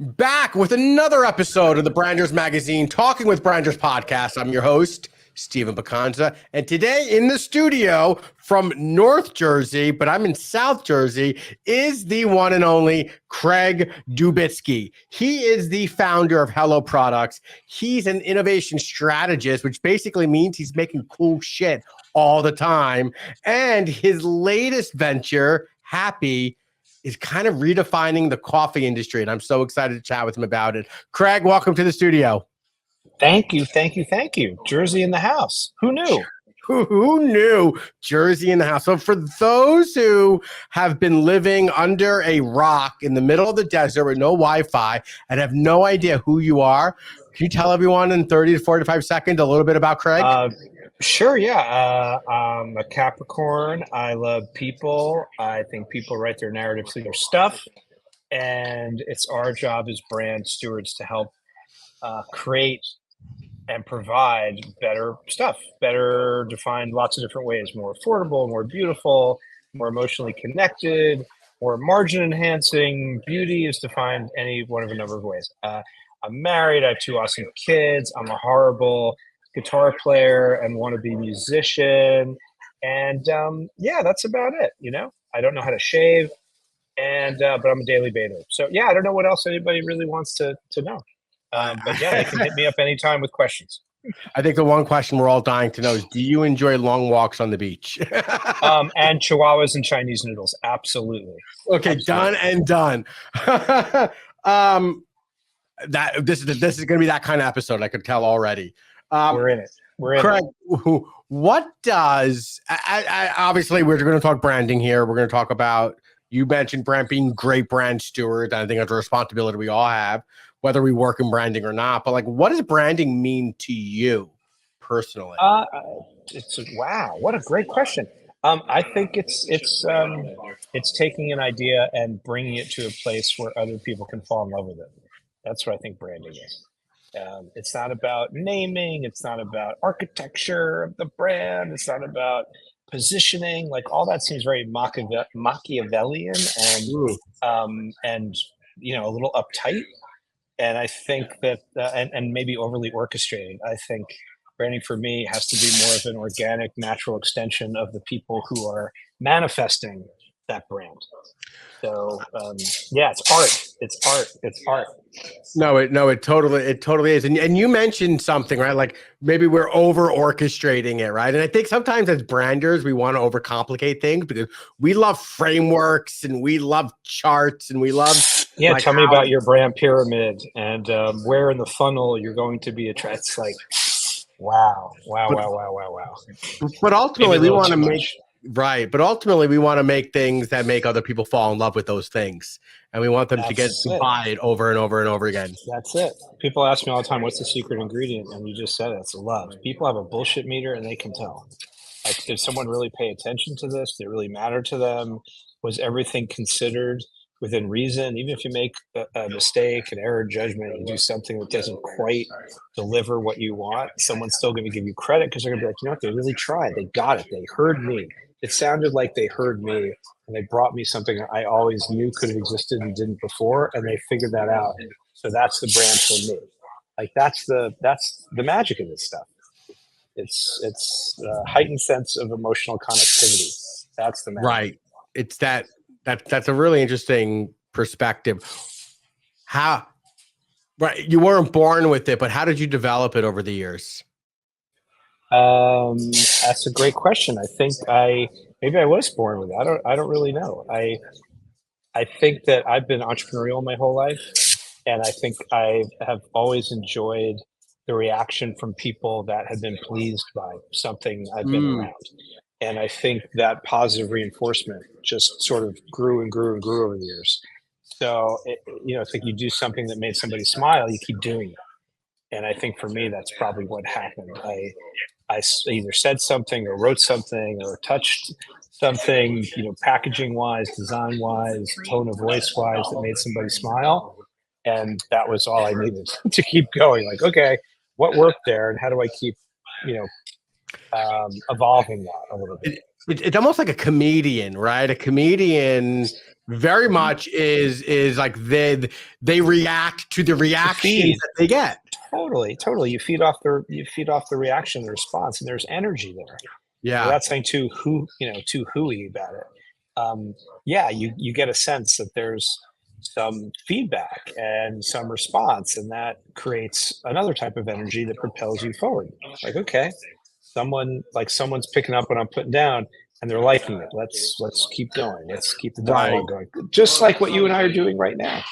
Back with another episode of the Branders Magazine, Talking with Branders podcast. I'm your host, Steven Picanza, and today in the studio from North Jersey, but I'm in South Jersey, is the one and only Craig Dubitsky. He is the founder of Hello Products. He's an innovation strategist, which basically means he's making cool shit all the time. And his latest venture, Happy, is kind of redefining the coffee industry, and I'm so excited to chat with him about it. Craig, welcome to the studio. Thank you. Jersey in the house. Who knew? Who knew? Jersey in the house. So for those who have been living under a rock in the middle of the desert with no Wi-Fi and have no idea who you are, can you tell everyone in 30 to 45 seconds a little bit about Craig? Sure, yeah. I'm a Capricorn. I love people. I think people write their narrative through their stuff. And it's our job as brand stewards to help create and provide better stuff, better defined lots of different ways, more affordable, more beautiful, more emotionally connected, more margin enhancing. Beauty is defined any one of a number of ways. I'm married. I have two awesome kids. I'm a horrible guitar player and wannabe musician. And yeah, that's about it. You know, I don't know how to shave, and but I'm a daily bather. So yeah, I don't know what else anybody really wants to know. But yeah, they can hit me up anytime with questions. I think the one question we're all dying to know is, do you enjoy long walks on the beach? And chihuahuas and Chinese noodles. Absolutely. Okay, absolutely. Done and done. This is going to be that kind of episode. I could tell already. We're in it. Craig, what does obviously we're going to talk branding here. We're going to talk about, you mentioned being great brand stewards. I think that's a responsibility we all have, whether we work in branding or not. But like, what does branding mean to you personally? Wow, what a great question. I think it's taking an idea and bringing it to a place where other people can fall in love with it. That's what I think branding is. It's not about naming. It's not about architecture of the brand. It's not about positioning. Like, all that seems very Machiavellian and you know, a little uptight. And I think that and maybe overly orchestrated. I think branding for me has to be more of an organic, natural extension of the people who are manifesting that brand. So yeah, it's art. No, it totally is. And you mentioned something, right? Like, maybe we're over orchestrating it, right? And I think sometimes as branders, we want to overcomplicate things because we love frameworks and we love charts and we love. Yeah, like, tell me about your brand pyramid and where in the funnel you're going to be attracted. It's like, wow. But ultimately, we want to make. Right. But ultimately, we want to make things that make other people fall in love with those things. And we want them to buy it over and over and over again. That's it. People ask me all the time, what's the secret ingredient? And you just said it. It's love. People have a bullshit meter and they can tell. Like, did someone really pay attention to this? Did it really matter to them? Was everything considered within reason? Even if you make a mistake, an error of judgment, you do something that doesn't quite deliver what you want, someone's still going to give you credit because they're going to be like, you know what? They really tried. They got it. They heard me. It sounded like they heard me, and they brought me something I always knew could have existed and didn't before, and they figured that out. So that's the brand for me. Like, that's the magic of this stuff. It's a heightened sense of emotional connectivity. That's the magic. Right. It's that's a really interesting perspective. How, right? You weren't born with it, but how did you develop it over the years? That's a great question. I think maybe I was born with it. I don't really know. I think that I've been entrepreneurial my whole life, and I think I have always enjoyed the reaction from people that have been pleased by something I've been around. And I think that positive reinforcement just sort of grew and grew and grew over the years. So, you know, it's like you do something that made somebody smile, you keep doing it. And I think for me, that's probably what happened. I either said something or wrote something or touched something, you know, packaging wise, design wise, tone of voice wise, that made somebody smile. And that was all I needed to keep going. Like, okay, what worked there and how do I keep, you know, evolving that a little bit? It's almost like a comedian, right? A comedian very much is like they react to the reactions that they get. Totally. You feed off the reaction, the response, and there's energy there. Yeah. Without saying too hooey about it. Yeah, you get a sense that there's some feedback and some response, and that creates another type of energy that propels you forward. Like, okay, someone's picking up what I'm putting down and they're liking it. Let's keep going. Let's keep the dialogue going. Just like what you and I are doing right now.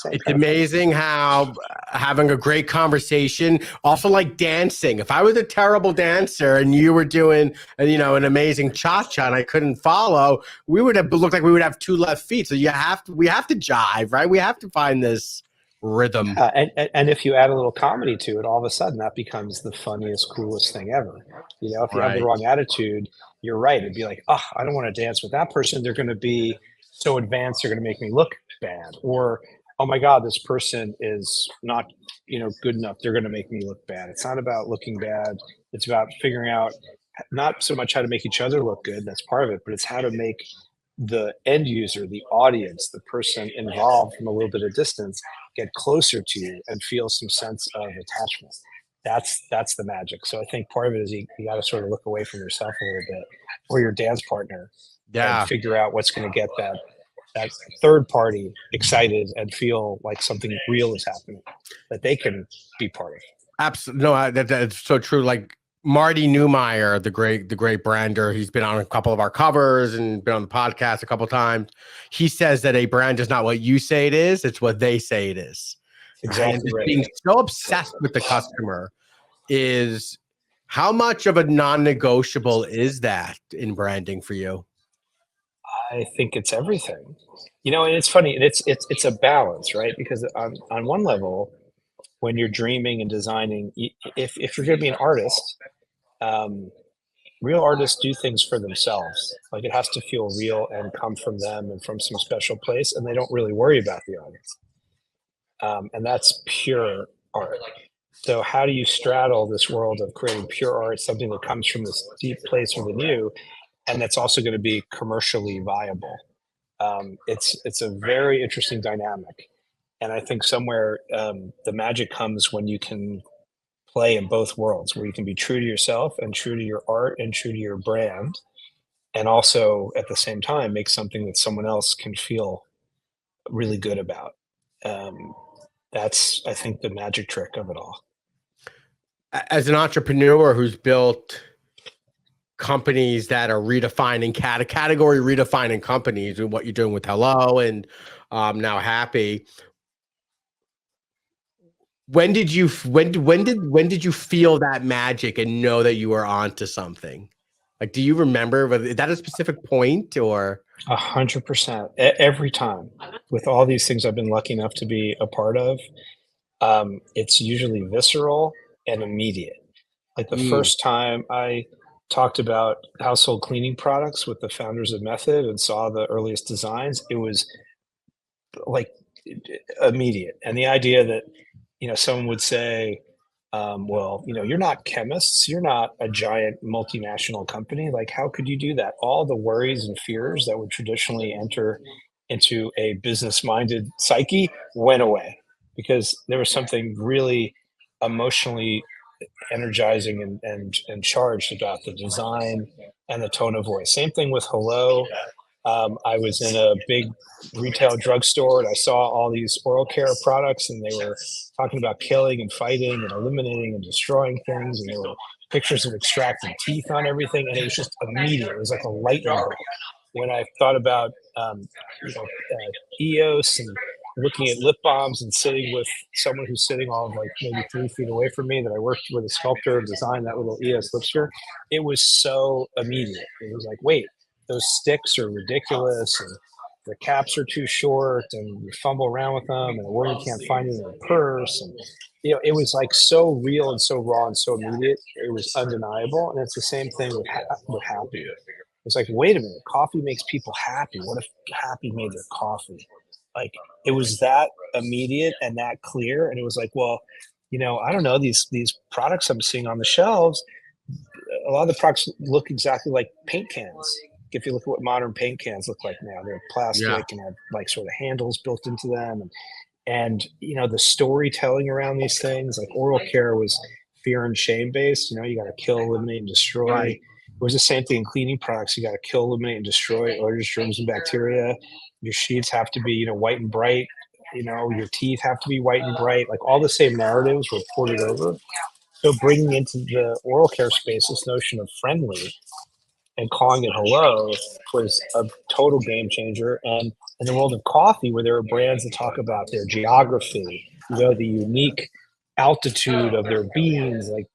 It's amazing how having a great conversation, also like dancing. If I was a terrible dancer and you were doing, an amazing cha-cha and I couldn't follow, we would have looked like we would have two left feet. So we have to jive, right? We have to find this rhythm. And if you add a little comedy to it, all of a sudden that becomes the funniest, coolest thing ever. If you have the wrong attitude, you're right. It'd be like, oh, I don't want to dance with that person. They're going to be so advanced. They're going to make me look bad. Or, oh my God, this person is not, good enough. They're going to make me look bad. It's not about looking bad. It's about figuring out not so much how to make each other look good. That's part of it, but it's how to make the end user, the audience, the person involved from a little bit of distance get closer to you and feel some sense of attachment. That's the magic. So I think part of it is you got to sort of look away from yourself a little bit, or your dance partner, and figure out what's going to get that third party excited and feel like something real is happening that they can be part of. Absolutely. No, that's so true. Like Marty Neumeier, the great brander, he's been on a couple of our covers and been on the podcast a couple of times. He says that a brand is not what you say it is, it's what they say it is. Exactly. And being so obsessed with the customer is how much of a non-negotiable is that in branding for you? I think it's everything, and it's funny, and it's a balance, right? Because on one level, when you're dreaming and designing, if you're going to be an artist, real artists do things for themselves. Like, it has to feel real and come from them and from some special place, and they don't really worry about the audience. And that's pure art. So how do you straddle this world of creating pure art, something that comes from this deep place within you, and that's also going to be commercially viable? It's a very interesting dynamic. And I think somewhere the magic comes when you can play in both worlds, where you can be true to yourself and true to your art and true to your brand, and also at the same time make something that someone else can feel really good about. That's, I think, the magic trick of it all. As an entrepreneur who's built companies that are redefining category redefining companies, and what you're doing with Hello and now Happy, when did you feel that magic and know that you were onto something? Like, do you remember, is that a specific point? Or 100%. Every time, with all these things I've been lucky enough to be a part of, it's usually visceral and immediate. Like the first time I talked about household cleaning products with the founders of Method and saw the earliest designs, it was like immediate. And the idea that, someone would say, well, you're not chemists, you're not a giant multinational company. Like, how could you do that? All the worries and fears that would traditionally enter into a business-minded psyche went away, because there was something really emotionally energizing and charged about the design and the tone of voice. Same thing with Hello. I was in a big retail drugstore and I saw all these oral care products, and they were talking about killing and fighting and eliminating and destroying things, and there were pictures of extracting teeth on everything, and it was just immediate. It was like a lightning bolt. When I thought about EOS and looking at lip balms and sitting with someone who's sitting all like maybe 3 feet away from me, that I worked with a sculptor and designed that little EOS lipstick, it was so immediate. It was like, wait, those sticks are ridiculous, and the caps are too short, and you fumble around with them, and a woman can't find it in her purse. And, it was like so real and so raw and so immediate. It was undeniable. And it's the same thing with Happy. It's like, wait a minute, coffee makes people happy. What if Happy made their coffee? Like, it was that immediate and that clear. And it was like, well, I don't know, these products I'm seeing on the shelves, a lot of the products look exactly like paint cans. if you look at what modern paint cans look like now, they're Yeah. plastic and have like sort of handles built into them. And the storytelling around these things, like oral care was fear and shame based. You got to kill, eliminate, and destroy. Right. It was the same thing in cleaning products. You got to kill, eliminate, and destroy odors, germs, and bacteria. Your sheets have to be, white and bright. Your teeth have to be white and bright. Like all the same narratives were ported over. So bringing into the oral care space this notion of friendly and calling it hello was a total game changer. And in the world of coffee, where there are brands that talk about their geography, the unique altitude of their beans, like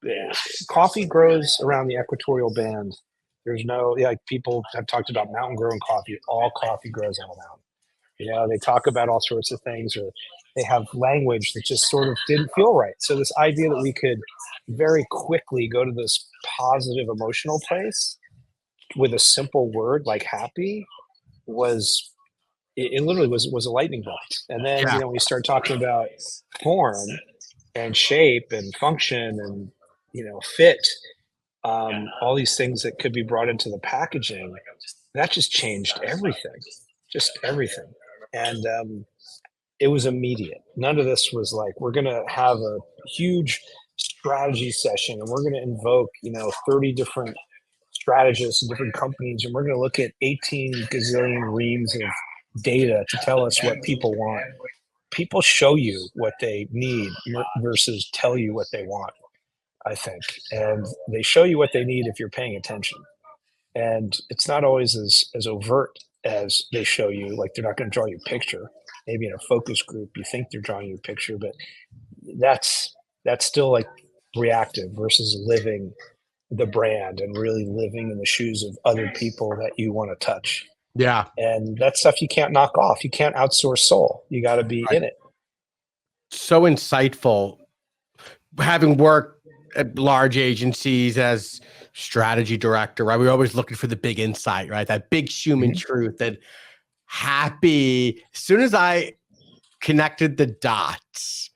coffee grows around the equatorial band. There's no, like people have talked about mountain grown coffee. All coffee grows on a mountain. They talk about all sorts of things, or they have language that just sort of didn't feel right. So this idea that we could very quickly go to this positive emotional place with a simple word like happy was it literally was a lightning bolt. And then Yeah. when you start talking about form and shape and function and fit, all these things that could be brought into the packaging, that just changed everything. And it was immediate. None of this was like, we're going to have a huge strategy session and we're going to invoke 30 different strategists and different companies, and we're going to look at 18 gazillion reams of data to tell us what people want. People show you what they need versus tell you what they want, I think. And they show you what they need if you're paying attention. And it's not always as overt as they show you. Like they're not going to draw you a picture. Maybe in a focus group, you think they're drawing you a picture, but that's still like reactive versus living the brand and really living in the shoes of other people that you want to touch. Yeah. And that stuff you can't knock off. You can't outsource soul. You got to be in it. So insightful. Having worked at large agencies as strategy director, right? We're always looking for the big insight, right? That big human truth that happy. As soon as I connected the dots,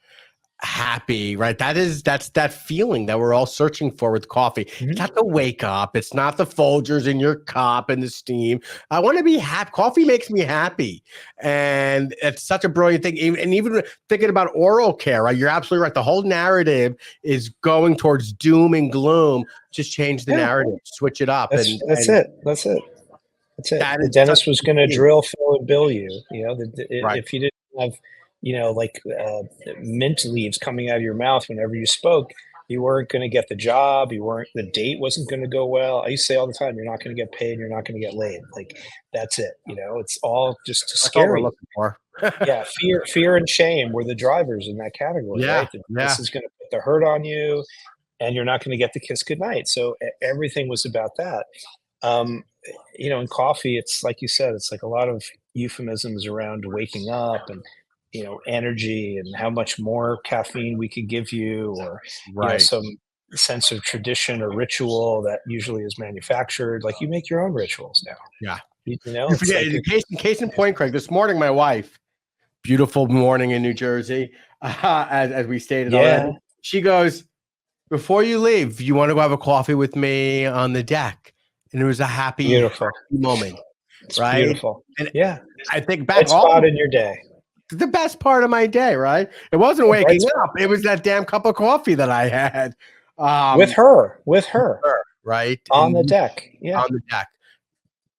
happy, right? That's that feeling that we're all searching for with coffee. It's not the wake up. It's not the Folgers in your cup and the steam. I want to be happy. Coffee makes me happy. And it's such a brilliant thing. And even thinking about oral care, right? You're absolutely right. The whole narrative is going towards doom and gloom. Just change the narrative, switch it up. That's it. The Is dentist was going to key. drill, fill, and bill you. Right. If you didn't have, mint leaves coming out of your mouth whenever you spoke, you weren't going to get the job. The date wasn't going to go well. I used to say all the time, you're not going to get paid. You're not going to get laid. Like that's it. It's all just That's all we're scary. looking for. Yeah. Fear and shame were the drivers in that category. Yeah. Right? This is going to put the hurt on you and you're not going to get the kiss goodnight. So everything was about that. In coffee, it's like you said, it's like a lot of euphemisms around waking up and, energy and how much more caffeine we could give you, or, some sense of tradition or ritual that usually is manufactured. Like you make your own rituals now. Yeah. You forget, case in point, Craig, this morning, my wife, beautiful morning in New Jersey, as we stated already, she goes, before you leave, you want to go have a coffee with me on the deck? And it was a happy moment, it's right? Beautiful. And I think back spot in your day. The best part of my day, right? It wasn't waking up. It was that damn cup of coffee that I had. With her, right? On the deck. Yeah. On the deck.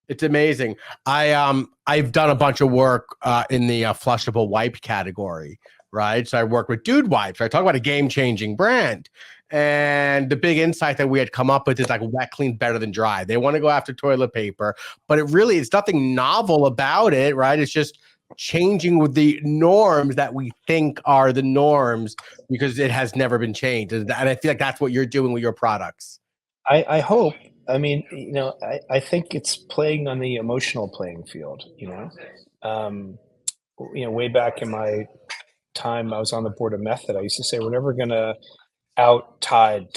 It's amazing. I've done a bunch of work in the flushable wipe category, right? So I work with Dude Wipes. I talk about a game-changing brand. And the big insight that we had come up with is like wet clean better than dry. They want to go after toilet paper, but it's nothing novel about it, right? It's just changing with the norms that we think are the norms because it has never been changed. And I feel like that's what you're doing with your products. I hope. I mean, I think it's playing on the emotional playing field, way back in my time, I was on the board of Method. I used to say, we're never going to out tide,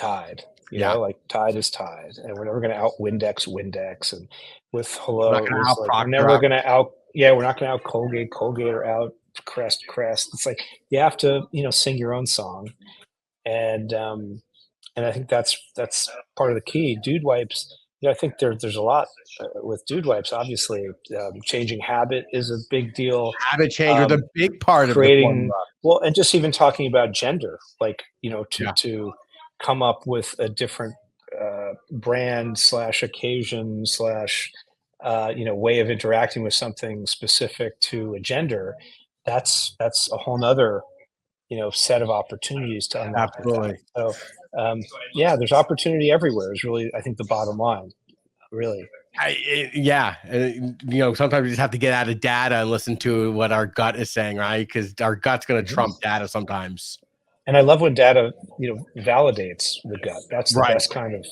like tide is tide, and we're never going to out Windex. And with hello, we're never going to out. Yeah, we're not going to out Colgate, or out Crest. It's like you have to, sing your own song, and I think that's part of the key. Dude Wipes Yeah, I think there's a lot with dude wipes. Obviously, changing habit is a big deal. Habit change was a Um, big part of the Creating, formula. well, and just even talking about gender, like, Yeah, to come up with a different brand slash occasion slash way of interacting with something specific to a gender. That's a whole nother set of opportunities to unlock with that. absolutely. So yeah, there's opportunity everywhere. Is really, I think, the bottom line. Really. Yeah, sometimes we just have to get out of data and listen to what our gut is saying, right? Because our gut's going to Mhm. trump data sometimes. And I love when data, validates the gut. That's the Right. best kind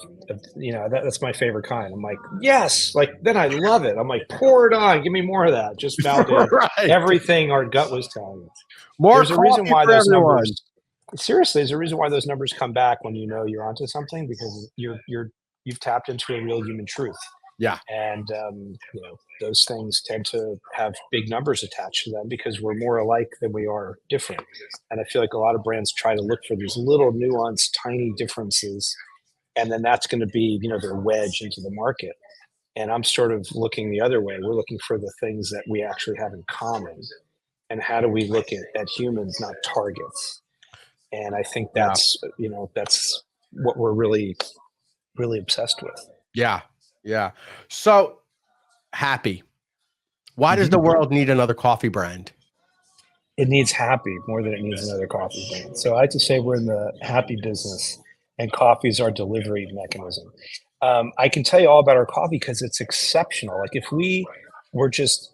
that's my favorite kind. I'm like, yes, like then I love it. I'm like, pour it on, give me more of that. Just validated Right. everything our gut was telling us. More There's a reason coffee why for those everyone. numbers, seriously, there's a reason why those numbers come back when you're onto something, because you've tapped into a real human truth. Yeah, And those things tend to have big numbers attached to them because we're more alike than we are different. And I feel like a lot of brands try to look for these little nuanced tiny differences, and then that's going to be their wedge into the market. And I'm sort of looking the other way. We're looking for the things that we actually have in common, and how do we look at humans, not targets. And I think yeah, that's what we're really really obsessed with. yeah, yeah. So happy. Why does Mhm. the world need another coffee brand? It needs happy more than it needs another coffee brand. So I like to say we're in the happy business, and coffee is our delivery mechanism. I can tell you all about our coffee because it's exceptional. Like if we were just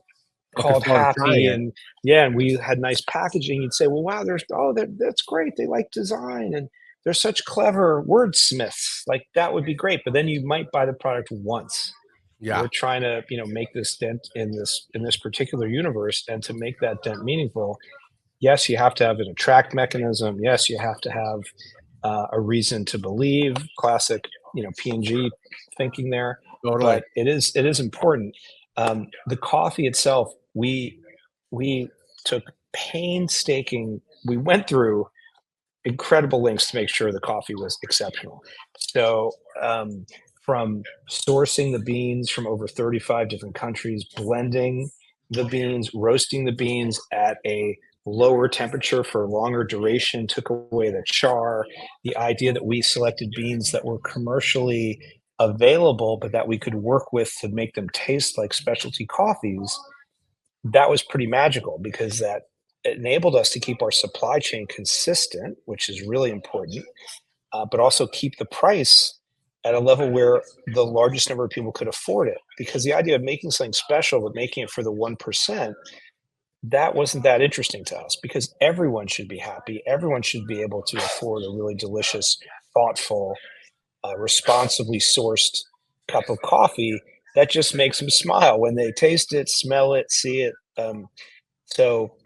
Looking called forward to trying happy, it. and yeah, and we had nice packaging, you'd say, well, wow, that's great. They like design and they're such clever wordsmiths. Like that would be great. But then you might buy the product once. Yeah, We're trying to make this dent in this particular universe, and to make that dent meaningful, yes, you have to have an attract mechanism. Yes, you have to have a reason to believe. Classic, P&G thinking there. totally. But it is important. The coffee itself, we took painstaking. We went through incredible lengths to make sure the coffee was exceptional. So, from sourcing the beans from over 35 different countries, blending the beans, roasting the beans at a lower temperature for a longer duration, took away the char. The idea that we selected beans that were commercially available, but that we could work with to make them taste like specialty coffees, that was pretty magical because that enabled us to keep our supply chain consistent, which is really important, but also keep the price at a level where the largest number of people could afford it. Because the idea of making something special, but making it for the 1%, that wasn't that interesting to us because everyone should be happy. Everyone should be able to afford a really delicious, thoughtful, responsibly sourced cup of coffee that just makes them smile when they taste it, smell it, see it. So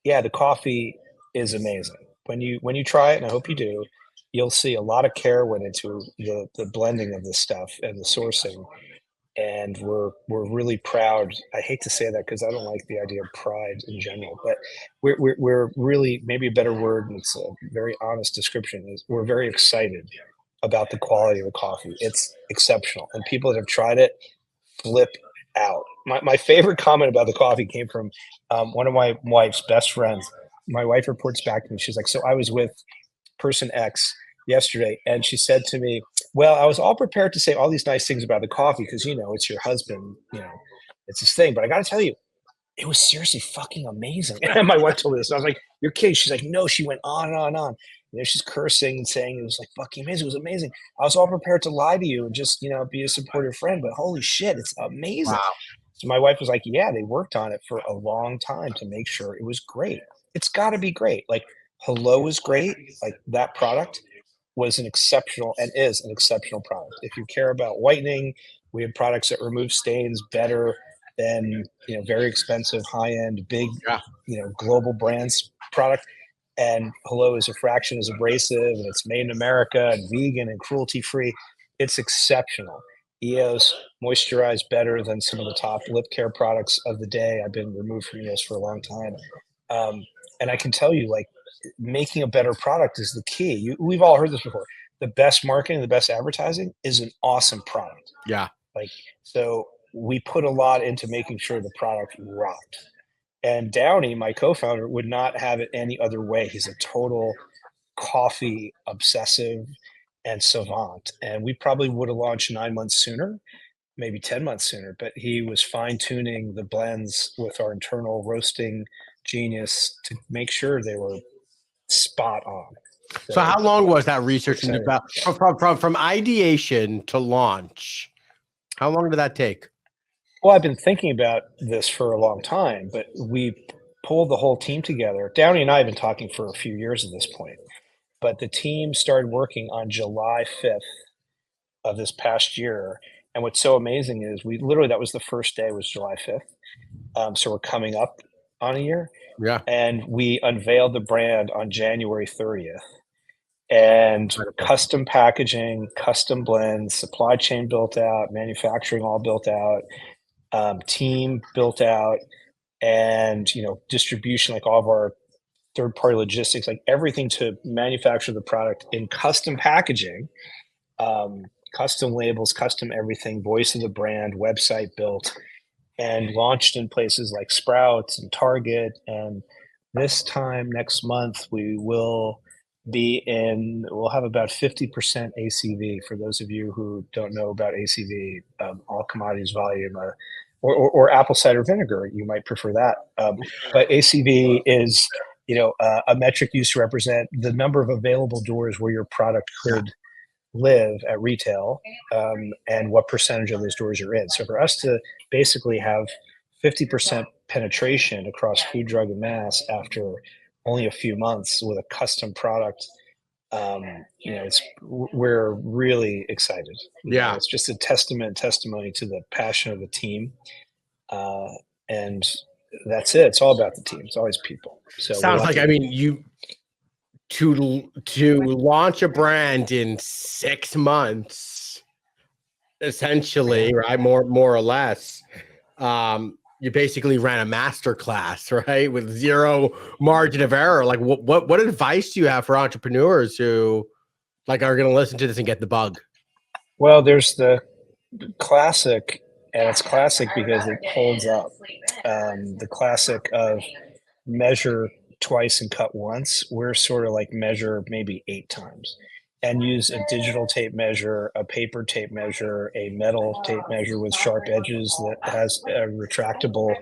yeah, the coffee is amazing. When you try it, and I hope you do, you'll see a lot of care went into the blending of this stuff and the sourcing. And we're really proud. I hate to say that because I don't like the idea of pride in general, but we're really, maybe a better word, and it's a very honest description, is we're very excited about the quality of the coffee. It's exceptional, and people that have tried it flip out. My favorite comment about the coffee came from one of my wife's best friends. My wife reports back to me. She's like, "So I was with person X yesterday, and she said to me, well, I was all prepared to say all these nice things about the coffee because, it's your husband, it's his thing. But I got to tell you, it was seriously fucking amazing." And my wife told me this. And I was like, "You're kidding." She's like, "No." She went on and on and on. She's cursing and saying it was like fucking amazing. It was amazing. I was all prepared to lie to you and just, be a supportive friend, but holy shit, it's amazing. Wow. So my wife was like, "Yeah, they worked on it for a long time to make sure it was great. It's got to be great. Like Hello is great. Like that product was an exceptional and is an exceptional product. If you care about whitening, we have products that remove stains better than very expensive, high end, big, Yeah. global brands product. And Hello is a fraction as abrasive, and it's made in America and vegan and cruelty free. It's exceptional. EOS moisturized better than some of the top lip care products of the day. I've been removed from EOS for a long time. And I can tell you, like, making a better product is the key. We've all heard this before. The best marketing, the best advertising is an awesome product. Yeah. Like, so we put a lot into making sure the product rocked. And Downey, my co-founder, would not have it any other way. He's a total coffee obsessive and savant. And we probably would have launched 9 months sooner, maybe 10 months sooner, but he was fine tuning the blends with our internal roasting genius to make sure they were spot on. So how long was that research and excited. development from ideation to launch? How long did that take? Well, I've been thinking about this for a long time, but we pulled the whole team together. Downey and I have been talking for a few years at this point, but the team started working on July 5th of this past year. And what's so amazing is we literally, that was the first day, was July 5th. So we're coming up on a year. Yeah. And we unveiled the brand on January 30th. And custom packaging, custom blends, supply chain built out, manufacturing all built out, team built out, and distribution, like all of our third-party logistics, like everything to manufacture the product in custom packaging, custom labels, custom everything, voice of the brand, website built, and launched in places like Sprouts and Target. And this time next month, we'll have about 50% ACV. For those of you who don't know about ACV, all commodities volume, or apple cider vinegar, you might prefer that. But ACV is, a metric used to represent the number of available doors where your product could live at retail, and what percentage of those doors you're in. So for us to basically have 50% penetration across food, drug, and mass after only a few months with a custom product, we're really excited. It's just a testimony to the passion of the team, and that's it. It's all about the team. It's always people. So sounds like, you to launch a brand in 6 months, essentially, right? More or less. You basically ran a master class, right? With zero margin of error. Like what advice do you have for entrepreneurs who are going to listen to this and get the bug? Well, there's the classic, and it's classic because it holds up. The classic of measure twice and cut once. We're sort of like measure maybe 8 times, and use a digital tape measure, a paper tape measure, a metal tape measure with sharp edges that has a retractable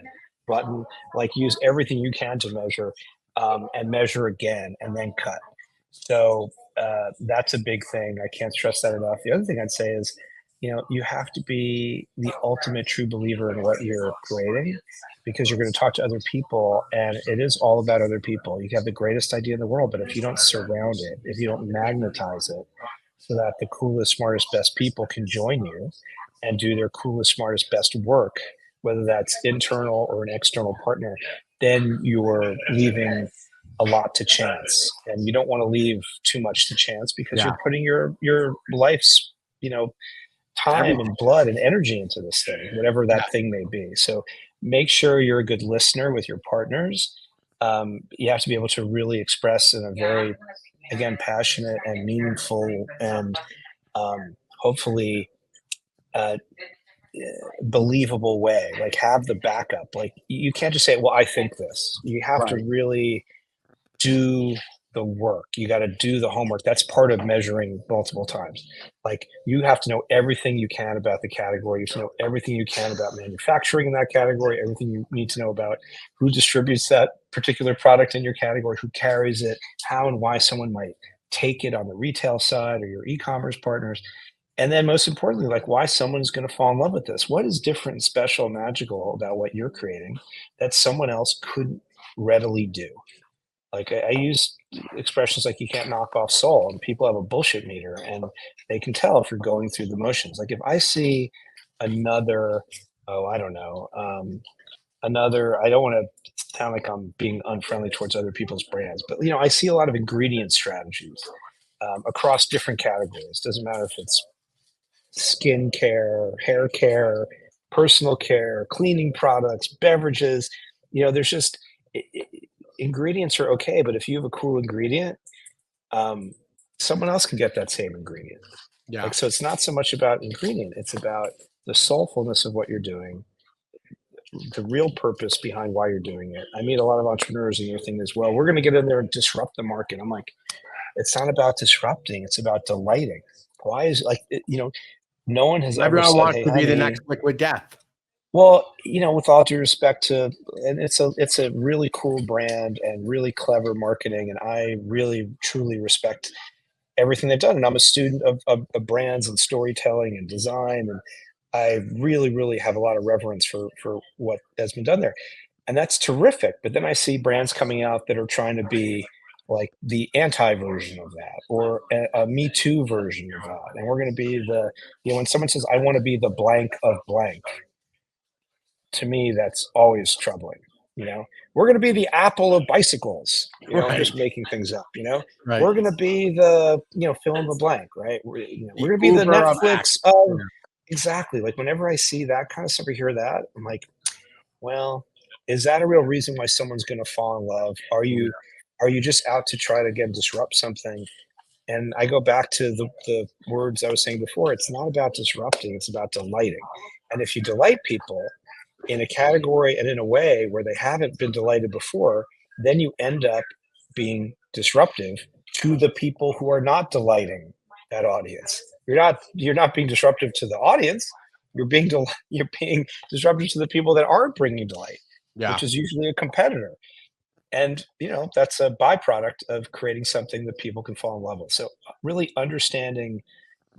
button. Like, use everything you can to measure, and measure again, and then cut. So that's a big thing. I can't stress that enough. The other thing I'd say is, you have to be the ultimate true believer in what you're creating, because you're going to talk to other people, and it is all about other people. You can have the greatest idea in the world, but if you don't surround it, if you don't magnetize it so that the coolest, smartest, best people can join you and do their coolest, smartest, best work, whether that's internal or an external partner, then you're leaving a lot to chance. And you don't want to leave too much to chance, because you're putting your life's, time and blood and energy into this thing, whatever that thing may be. So make sure you're a good listener with your partners. You have to be able to really express in a very, again, passionate and meaningful and hopefully believable way. Like, have the backup. Like, you can't just say, well, I think this. You have to really do the work. You got to do the homework. That's part of measuring multiple times. Like, you have to know everything you can about the category. You have to know everything you can about manufacturing in that category, everything you need to know about who distributes that particular product in your category, who carries it, how and why someone might take it on the retail side or your e-commerce partners. And then, most importantly, like, why someone's going to fall in love with this. What is different and special and magical about what you're creating that someone else couldn't readily do? Like, I use expressions like, you can't knock off soul, and people have a bullshit meter, and they can tell if you're going through the motions. Like, if I see another, I don't want to sound like I'm being unfriendly towards other people's brands, but I see a lot of ingredient strategies across different categories. Doesn't matter if it's skin care, hair care, personal care, cleaning products, beverages. There's just ingredients are okay, but if you have a cool ingredient, someone else can get that same ingredient. So it's not so much about ingredient, it's about the soulfulness of what you're doing, the real purpose behind why you're doing it. I meet a lot of entrepreneurs and your thing as well. We're going to get in there and disrupt the market. I'm like, it's not about disrupting. It's about delighting. Why is like, no one has ever Everyone said, wants hey, to be the honey, next Liquid Death. well, with all due respect to, and it's a really cool brand and really clever marketing. And I really, truly respect everything they've done. And I'm a student of brands and storytelling and design. And I really, really have a lot of reverence for what has been done there. And that's terrific. But then I see brands coming out that are trying to be like the anti version of that or a Me Too version of that. And we're going to be when someone says, I want to be the blank of blank, to me, that's always troubling. We're going to be the Apple of bicycles. I'm Right. just making things up. Right. We're going to be the, fill in the blank, right? We're going to be the Uber of Netflix X. of exactly. Like whenever I see that kind of stuff or hear that, I'm like, well, is that a real reason why someone's going to fall in love? Are you just out to try to again disrupt something? And I go back to the words I was saying before. It's not about disrupting; it's about delighting. And if you delight people in a category and in a way where they haven't been delighted before, then you end up being disruptive to the people who are not delighting that audience. You're not being disruptive to the audience. You're being disruptive to the people that aren't bringing delight, Yeah. which is usually a competitor. And that's a byproduct of creating something that people can fall in love with. So really understanding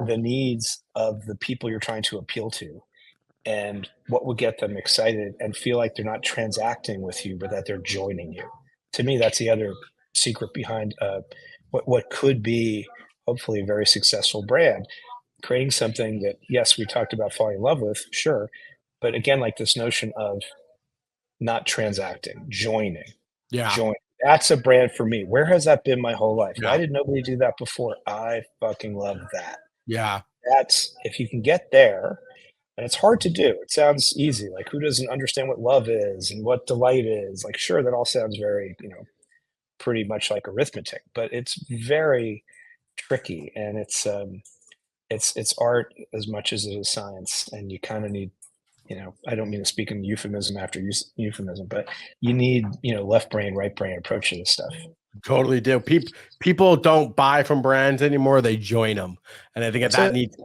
the needs of the people you're trying to appeal to and what will get them excited and feel like they're not transacting with you, but that they're joining you. To me, that's the other secret behind what could be hopefully a very successful brand. Creating something that, yes, we talked about falling in love with, sure. But again, like this notion of not transacting, joining. Yeah. That's a brand for me. Where has that been my whole life? Yeah. Why did nobody do that before? I fucking love that. Yeah. That's, if you can get there, and it's hard to do. It sounds easy. Like who doesn't understand what love is and what delight is? Like, sure, that all sounds very, pretty much like arithmetic, but it's very tricky and it's art as much as it is science. And you kind of need, I don't mean to speak in euphemism after euphemism, but you need, left brain, right brain approach to this stuff. Totally do. People don't buy from brands anymore; they join them, and I think that needs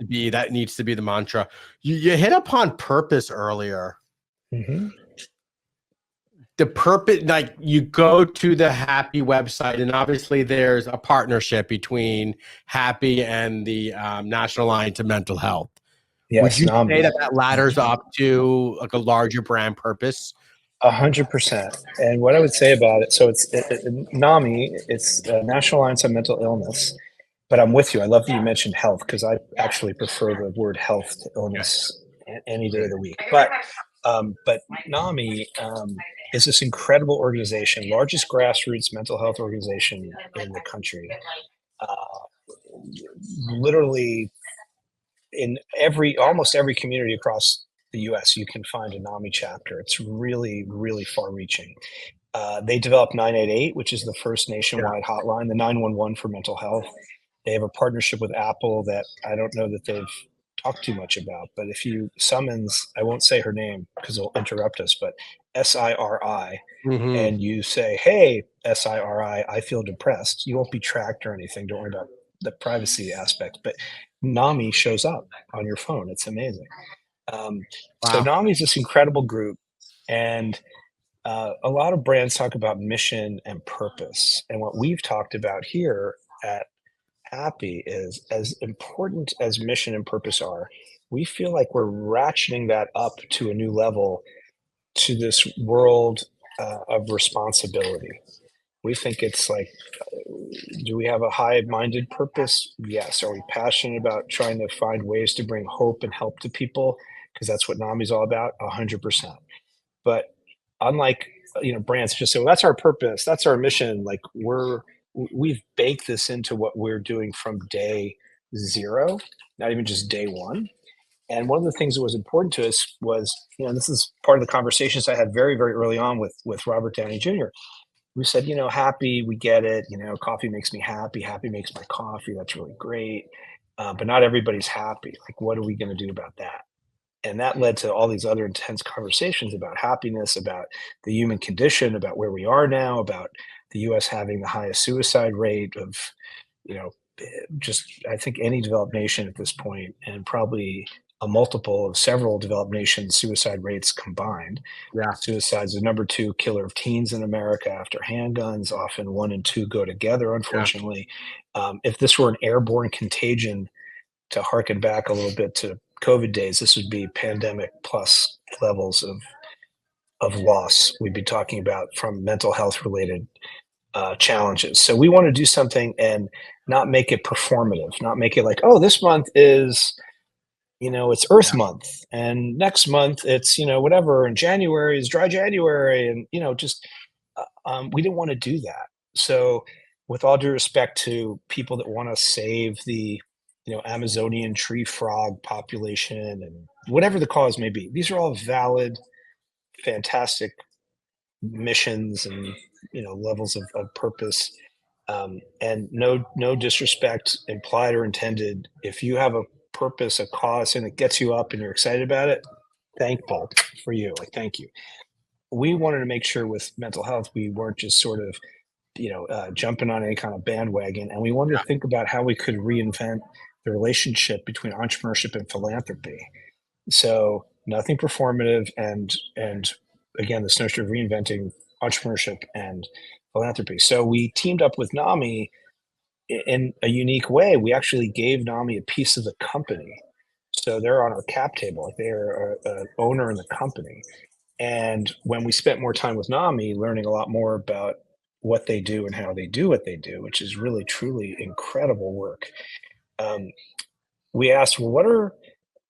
to be the mantra. You hit upon purpose earlier. Mm-hmm. The purpose, like you go to the Happy website, and obviously there's a partnership between Happy and the National Alliance of Mental Health. Yes, would you NAMI. say that ladders up to like a larger brand purpose? 100%. And what I would say about it, so it's NAMI, it's the National Alliance on Mental Illness, but I'm with you. I love that you mentioned health because I actually prefer the word health to illness any day of the week. But NAMI is this incredible organization, largest grassroots mental health organization in the country. Literally in almost every community across the US, you can find a NAMI chapter. It's really, really far reaching. They developed 988, which is the first nationwide hotline, the 911 for mental health. They have a partnership with Apple that I don't know that they've talked too much about, but if you summons, I won't say her name because it'll interrupt us, but SIRI, and you say, hey, SIRI, I feel depressed, you won't be tracked or anything. Don't worry about the privacy aspect, but NAMI shows up on your phone. It's amazing. So NAMI is this incredible group, and a lot of brands talk about mission and purpose. And what we've talked about here at Happy is as important as mission and purpose are, we feel like we're ratcheting that up to a new level to this world of responsibility. We think it's like, do we have a high-minded purpose? Yes. Are we passionate about trying to find ways to bring hope and help to people? Because that's what NAMI is all about, 100%. But unlike, brands just say, well, that's our purpose, that's our mission. Like we've baked this into what we're doing from day zero, not even just day one. And one of the things that was important to us was, this is part of the conversations I had very, very early on with Robert Downey Jr. We said, Happy, we get it. Coffee makes me happy. Happy makes my coffee. That's really great. But not everybody's happy. Like, what are we going to do about that? And that led to all these other intense conversations about happiness, about the human condition, about where we are now, about the US having the highest suicide rate of, you know, just I think any developed nation at this point, and probably a multiple of several developed nations' suicide rates combined. Yeah. Suicide's the number two killer of teens in America after handguns. Often one and two go together, Yeah. unfortunately. If this were an airborne contagion, to harken back a little bit to COVID days, this would be pandemic plus levels of loss we'd be talking about from mental health related challenges. So we want to do something and not make it performative, not make it like, oh, this month is, it's Earth Yeah. Month, and next month it's, whatever, and January is Dry January, and just we didn't want to do that. So, with all due respect to people that want to save the, Amazonian tree frog population and whatever the cause may be, these are all valid, fantastic missions and levels of purpose. And no disrespect implied or intended. If you have a purpose, a cause, and it gets you up and you're excited about it, thankful for you. Like, thank you. We wanted to make sure with mental health we weren't just sort of jumping on any kind of bandwagon, and we wanted to think about how we could reinvent the relationship between entrepreneurship and philanthropy. So nothing performative, and again, this notion of reinventing entrepreneurship and philanthropy. So we teamed up with NAMI in a unique way. We actually gave NAMI a piece of the company. So they're on our cap table, like they're an owner in the company. And when we spent more time with NAMI, learning a lot more about what they do and how they do what they do, which is really, truly incredible work. We asked, well,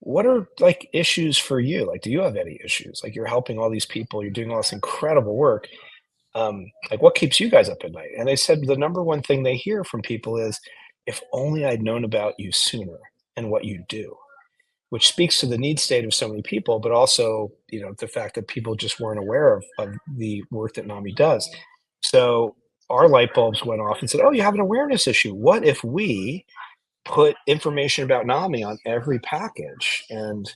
what are like issues for you? Like, do you have any issues? Like, you're helping all these people, you're doing all this incredible work. Like, what keeps you guys up at night? And they said the number one thing they hear from people is, if only I'd known about you sooner and what you do, which speaks to the need state of so many people, but also, the fact that people just weren't aware of the work that NAMI does. So our light bulbs went off and said, oh, you have an awareness issue. What if we put information about NAMI on every package? And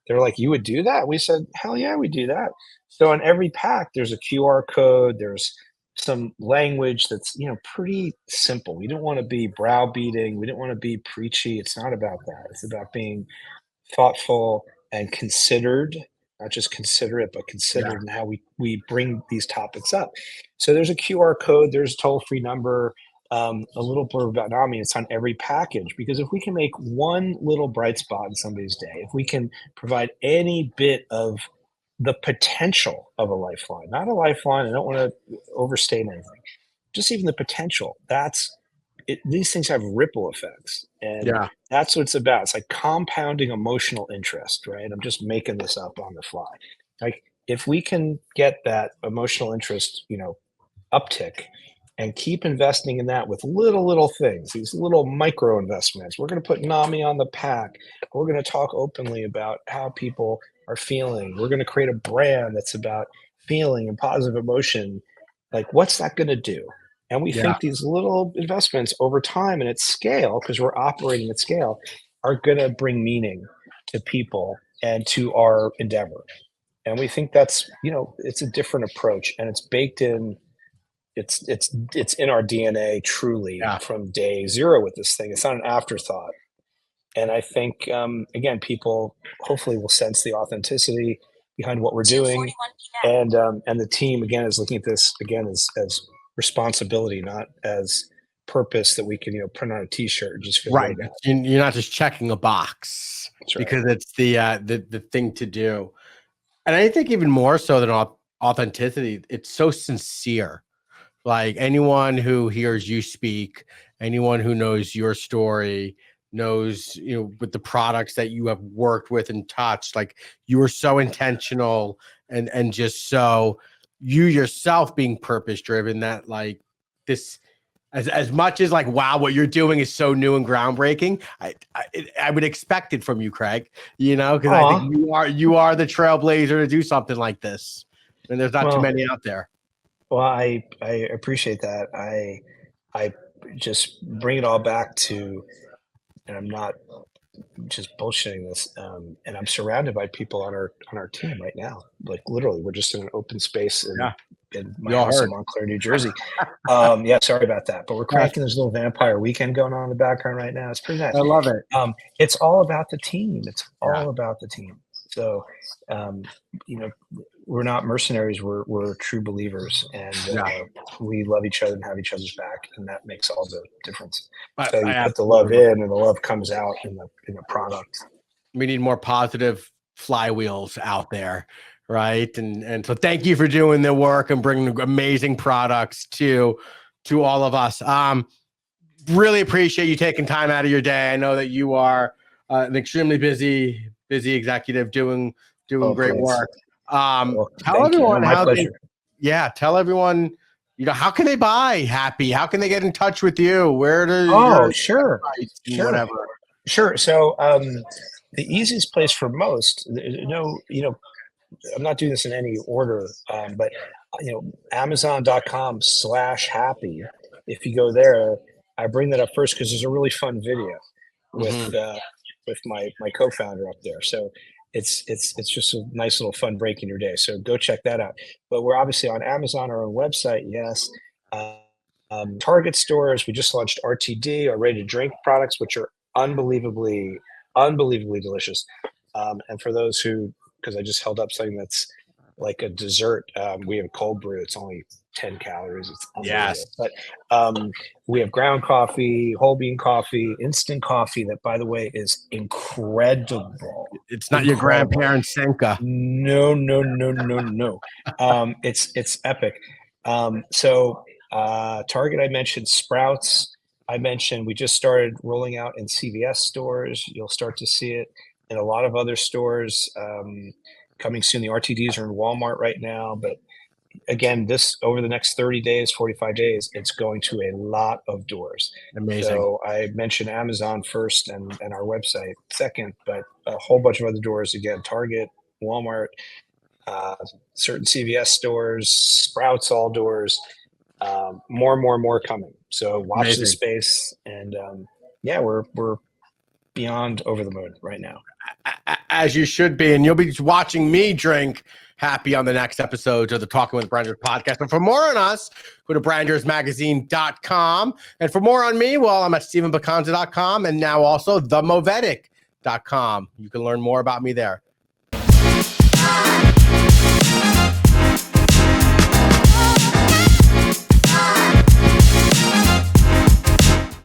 they're like, you would do that? We said, hell yeah, we do that. So on every pack, there's a QR code. There's some language that's, pretty simple. We didn't want to be browbeating. We didn't want to be preachy. It's not about that. It's about being thoughtful and considered, not just considerate, but Yeah. considered in how we bring these topics up. So there's a QR code, there's a toll-free number, a little blurb about NAMI. It's on every package, because if we can make one little bright spot in somebody's day, if we can provide any bit of the potential of a lifeline, not a lifeline, I don't want to overstate anything, just even the potential, these things have ripple effects, and Yeah. that's what it's about. It's like compounding emotional interest, right? I'm just making this up on the fly. Like, if we can get that emotional interest, uptick, and keep investing in that with little things, these little micro investments. We're going to put NAMI on the pack. We're going to talk openly about how people are feeling. We're going to create a brand that's about feeling and positive emotion. Like, what's that going to do? And we Yeah. think these little investments over time and at scale, because we're operating at scale, are going to bring meaning to people and to our endeavor. And we think that's, it's a different approach, and it's baked in. It's in our DNA truly Yeah. from day zero with this thing. It's not an afterthought. And I think, people hopefully will sense the authenticity behind what we're doing. And the team, again, is looking at this, again, as responsibility, not as purpose that we can, print on a t-shirt and just feel Right. good about. You're not just checking a box That's right. because it's the thing to do. And I think even more so than authenticity, it's so sincere. Like, anyone who hears you speak, anyone who knows your story, knows, with the products that you have worked with and touched, like, you are so intentional and just so you yourself being purpose driven that, like, this, as much as, like, wow, what you're doing is so new and groundbreaking, I would expect it from you, Craig, because I think Aw. you are the trailblazer to do something like this, and there's not too Well, many out there. I appreciate that. I just bring it all back to, and I'm not just bullshitting this. And I'm surrounded by people on our team right now. Like literally, we're just in an open space in my house in Montclair, New Jersey. Yeah, sorry about that. But we're cranking this little vampire weekend going on in the background right now. It's pretty nice. I love it. It's all about the team. It's all about the team. So, we're not mercenaries. We're true believers, and we love each other and have each other's back, and that makes all the difference. So you put the love in, and the love comes out in the product. We need more positive flywheels out there, right? And so thank you for doing the work and bringing amazing products to all of us. Really appreciate you taking time out of your day. I know that you are an extremely busy executive doing great work. Tell everyone tell everyone, how can they buy Happy? How can they get in touch with you? Where do sure. Whatever. Sure. So the easiest place for most, I'm not doing this in any order, but Amazon.com/happy. If you go there, I bring that up first because there's a really fun video with my co-founder up there. So it's just a nice little fun break in your day. So go check that out. But we're obviously on Amazon, our own website. Yes. Target stores. We just launched RTD, our ready to drink products, which are unbelievably delicious. And for those because I just held up something that's like a dessert, we have cold brew. It's only 10 calories. It's But we have ground coffee, whole bean coffee, instant coffee that, by the way, is incredible. It's not your grandparents' Senka. No. It's epic. So Target, I mentioned. Sprouts, I mentioned. We just started rolling out in CVS stores. You'll start to see it in a lot of other stores coming soon. The RTDs are in Walmart right now, but again, this over the next 30 days, 45 days, it's going to a lot of doors. Amazing. So I mentioned Amazon first and our website second, but a whole bunch of other doors. Again, Target, Walmart, certain CVS stores, Sprouts, all doors. More coming. So watch the space, and we're beyond over the moon right now. As you should be, and you'll be watching me drink Happy on the next episodes of the Talking with Branders podcast. And for more on us, go to brandersmagazine.com. And for more on me, I'm at stevenpicanza.com and now also themovetic.com. You can learn more about me there.